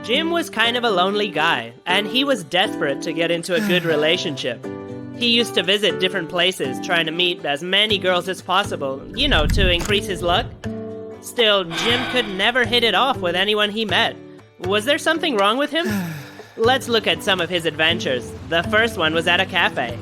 Jim was kind of a lonely guy, and he was desperate to get into a good relationship. He used to visit different places, trying to meet as many girls as possible, to increase his luck. Still, Jim could never hit it off with anyone he met. Was there something wrong with him? Let's look at some of his adventures. The first one was at a cafe.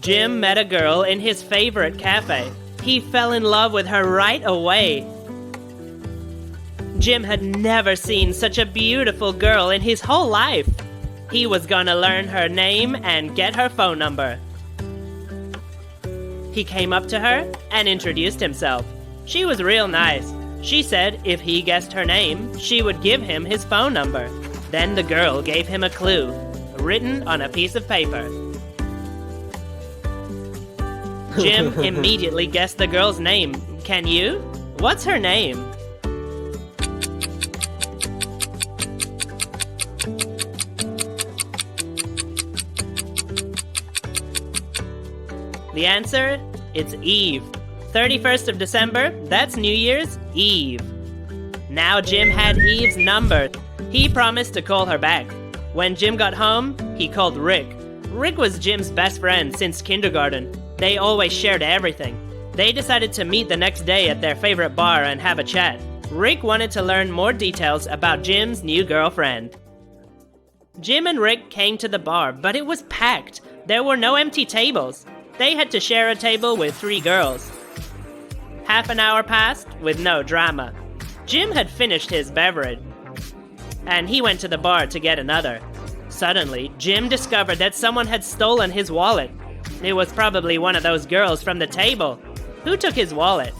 Jim met a girl in his favorite cafe. He fell in love with her right away. Jim had never seen such a beautiful girl in his whole life. He was gonna learn her name and get her phone number. He came up to her and introduced himself. She was real nice. She said if he guessed her name, she would give him his phone number. Then the girl gave him a clue, written on a piece of paper. Jim immediately guessed the girl's name. Can you? What's her name? The answer? It's Eve. 31st of December, that's New Year's Eve. Now Jim had Eve's number. He promised to call her back. When Jim got home, he called Rick. Rick was Jim's best friend since kindergarten. They always shared everything. They decided to meet the next day at their favorite bar and have a chat. Rick wanted to learn more details about Jim's new girlfriend. Jim and Rick came to the bar, but it was packed. There were no empty tables. They had to share a table with 3 girls. Half an hour passed with no drama. Jim had finished his beverage, and he went to the bar to get another. Suddenly, Jim discovered that someone had stolen his wallet. It was probably one of those girls from the table. Who took his wallet?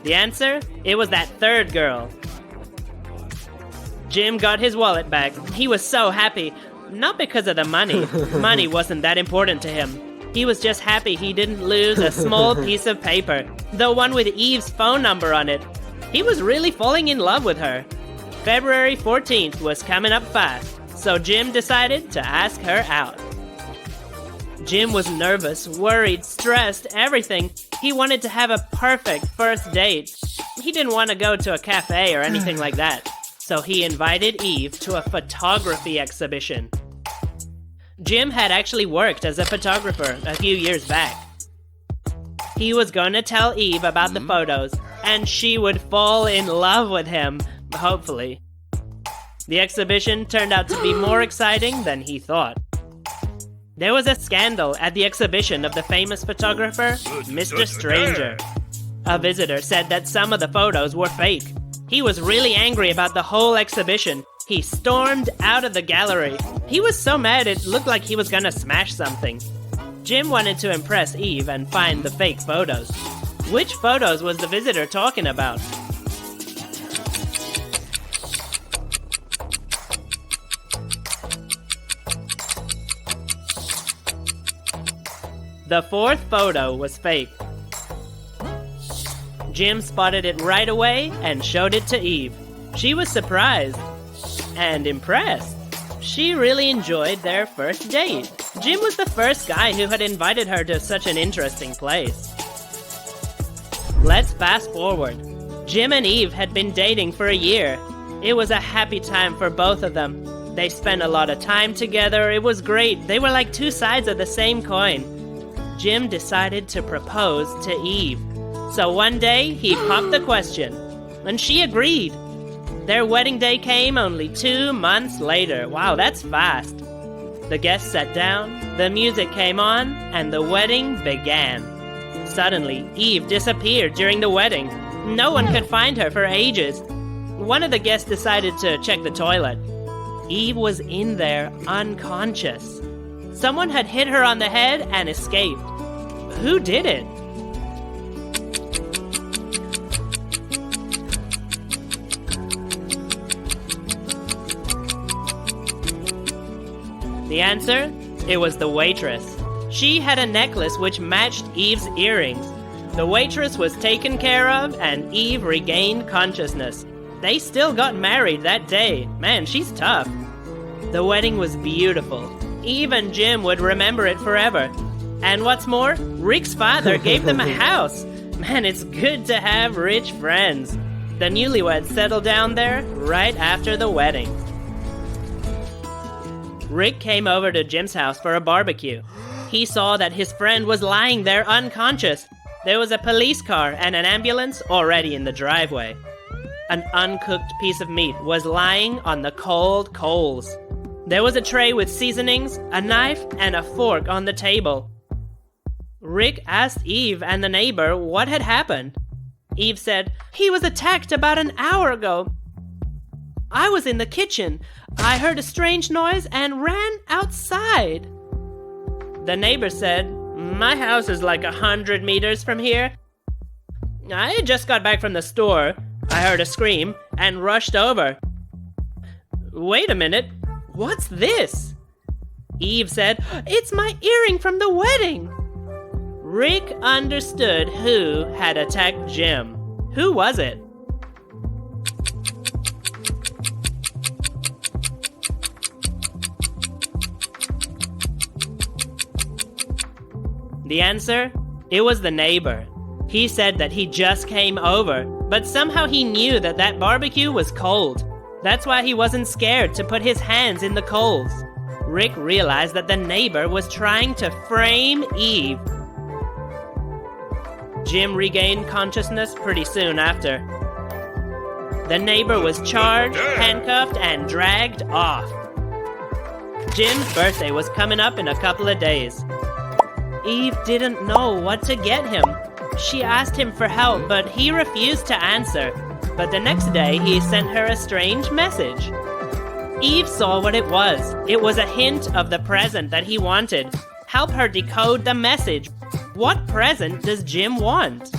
The answer? It was that third girl. Jim got his wallet back. He was so happy. Not because of the money. Money wasn't that important to him. He was just happy he didn't lose a small piece of paper, the one with Eve's phone number on it. He was really falling in love with her. February 14th was coming up fast, so Jim decided to ask her out. Jim was nervous, worried, stressed, everything. He wanted to have a perfect first date. He didn't want to go to a cafe or anything like that. So he invited Eve to a photography exhibition. Jim had actually worked as a photographer a few years back. He was going to tell Eve about the photos, and she would fall in love with him, hopefully. The exhibition turned out to be more exciting than he thought. There was a scandal at the exhibition of the famous photographer, Mr. Stranger. A visitor said that some of the photos were fake. He was really angry about the whole exhibition. He stormed out of the gallery. He was so mad it looked like he was gonna smash something. Jim wanted to impress Eve and find the fake photos. Which photos was the visitor talking about? The fourth photo was fake. Jim spotted it right away and showed it to Eve. She was surprised and impressed. She really enjoyed their first date. Jim was the first guy who had invited her to such an interesting place. Let's fast forward. Jim and Eve had been dating for a year. It was a happy time for both of them. They spent a lot of time together. It was great. They were like two sides of the same coin. Jim decided to propose to Eve. So one day, he popped the question, and she agreed. Their wedding day came only 2 months later. Wow, that's fast. The guests sat down, the music came on, and the wedding began. Suddenly, Eve disappeared during the wedding. No one could find her for ages. One of the guests decided to check the toilet. Eve was in there, unconscious. Someone had hit her on the head and escaped. Who did it? The answer? It was the waitress. She had a necklace which matched Eve's earrings. The waitress was taken care of, and Eve regained consciousness. They still got married that day. Man, she's tough. The wedding was beautiful. Eve and Jim would remember it forever. And what's more, Rick's father gave them a house. Man, it's good to have rich friends. The newlyweds settled down there right after the wedding. Rick came over to Jim's house for a barbecue. He saw that his friend was lying there unconscious. There was a police car and an ambulance already in the driveway. An uncooked piece of meat was lying on the cold coals. There was a tray with seasonings, a knife, and a fork on the table. Rick asked Eve and the neighbor what had happened. Eve said, "He was attacked about an hour ago. I was in the kitchen. I heard a strange noise and ran outside." The neighbor said, "My house is like 100 meters from here. I just got back from the store. I heard a scream and rushed over. Wait a minute, what's this?" Eve said, "It's my earring from the wedding." Rick understood who had attacked Jim. Who was it? The answer? It was the neighbor. He said that he just came over, but somehow he knew that that barbecue was cold. That's why he wasn't scared to put his hands in the coals. Rick realized that the neighbor was trying to frame Eve. Jim regained consciousness pretty soon after. The neighbor was charged, handcuffed, and dragged off. Jim's birthday was coming up in a couple of days. Eve didn't know what to get him. She asked him for help, but he refused to answer. But the next day, he sent her a strange message. Eve saw what it was. It was a hint of the present that he wanted. Help her decode the message. What present does Jim want?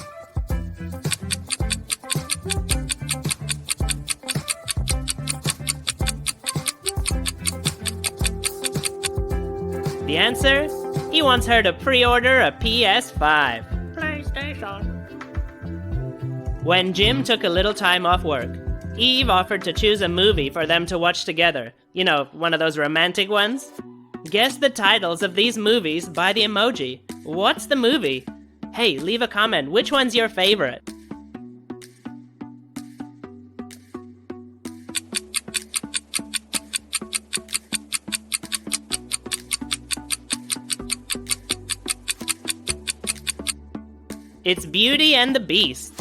The answer? He wants her to pre-order a PS5. PlayStation. When Jim took a little time off work, Eve offered to choose a movie for them to watch together. You know, one of those romantic ones. Guess the titles of these movies by the emoji. What's the movie? Hey, leave a comment. Which one's your favorite? It's Beauty and the Beast.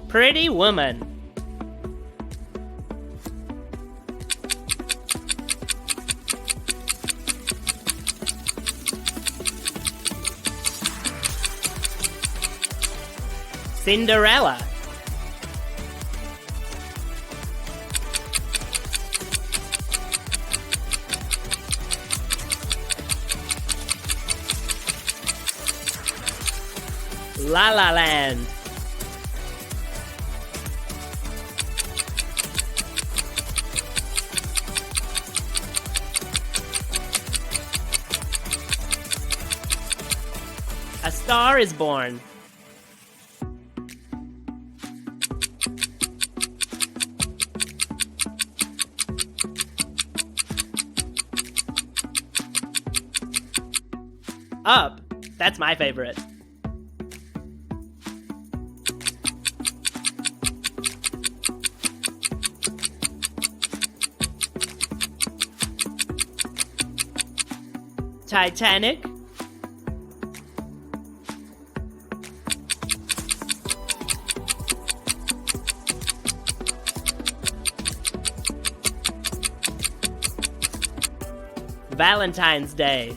Pretty Woman. Cinderella. La La Land. A Star is Born. Up. That's my favorite. Titanic. Valentine's Day.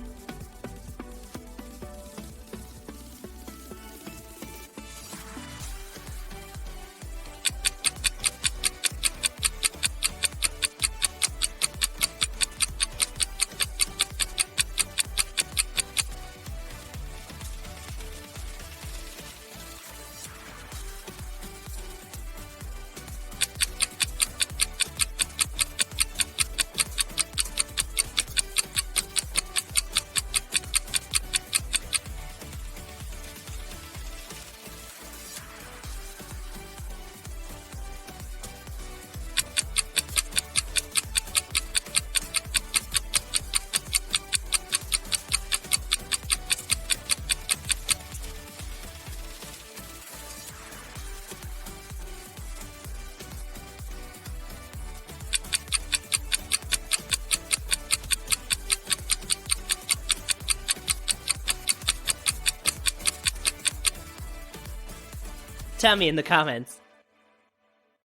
Tell me in the comments.